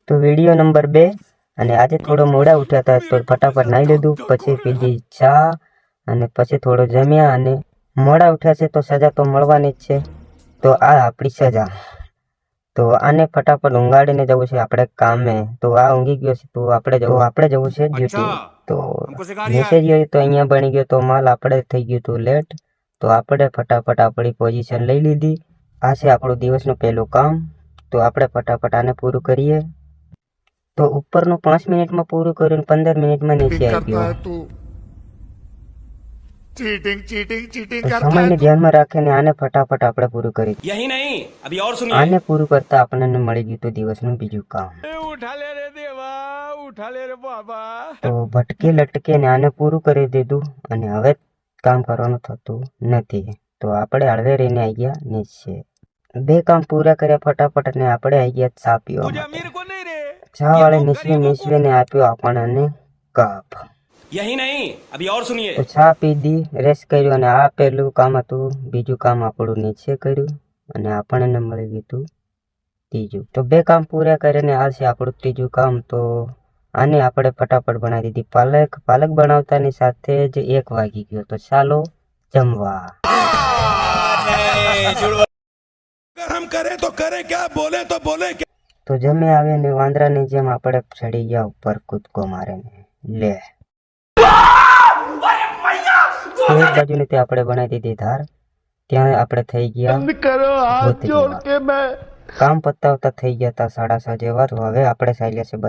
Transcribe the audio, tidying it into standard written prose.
તો video number 2 અને આજે થોડો મોડા ઉઠ્યા હતા તો ફટાફટ નાઈ લીધું, પછી પીધી ચા અને પછી થોડો જમ્યા અને મોડા ઉઠ્યા છે તો સજા તો મળવાની જ છે. તો આ આપણી સજા. તો આને ફટાફટ ઊંઘાડીને જવું છે આપણે કામે. તો આ ઊંઘી ગયો છે તો આપણે જવું છે ડ્યુટી. તો મેસેજ આવ્યો તો અહીંયા બની ગયો તો માલ આપણે થઈ ગયું હતું લેટ. તો આપણે ફટાફટ આપણી પોઝિશન લઈ લીધી. આ છે આપણું દિવસનું પહેલું કામ. તો આપણે ફટાફટ આને પૂરું કરીએ. તો ઉપરનું 5 મિનિટમાં પૂરું કર્યું, 15 મિનિટમાં નીચે આવી ગયો. તો સમયને ધ્યાનમાં રાખીને આને ફટાફટ આપણે પૂરું કરી. यही नहीं अभी और सुनिए. આને પૂરું કરતા આપણને મળી ગયું હતું દિવસનું બીજું કામ. તો ભટકે લટકે ને આને પૂરું કરી દીધું અને હવે કામ કરવાનું થતું નથી. તો આપણે હળવે રહીને આવી ગયા નીચે. 2 કામ પૂરા કર્યા ફટાફટ અને આપણે આવી ગયા ચા પીવા માટે. ચા વાળે નીચવીને આપ્યો આપણને કપ. यही नहीं अभी और सुनिए. તો ચા પીધી, રેસ્ટ કર્યું અને આ પહેલું કામ હતું. બીજું કામ આપણું નીચે કર્યું અને આપણને મળી ગયું હતું ત્રીજું. તો 2 કામ પૂરા કરીને આ છે આપણું ત્રીજું કામ. તો આને આપણે ફટાફટ બનાવી દીધી પાલક બનાવતાની સાથે જ 1 વાગી ગયો. તો ચાલો જમવા. हम करें तो करें क्या, बोले तो बोले क्या. તો જમે આવે ને વાંદરાની જેમ આપણે ચડી ગયા ઉપર કૂદકો મારીને. લે તો એક બાજુની તે આપણે બનાવી દીધી ધાર. ત્યાં આપણે થઈ ગયા ભૂત જેવા. કામ પતાવતા થઈ ગયા હતા 6:30 જેવા. તો હવે આપણે ચાલ્યા છે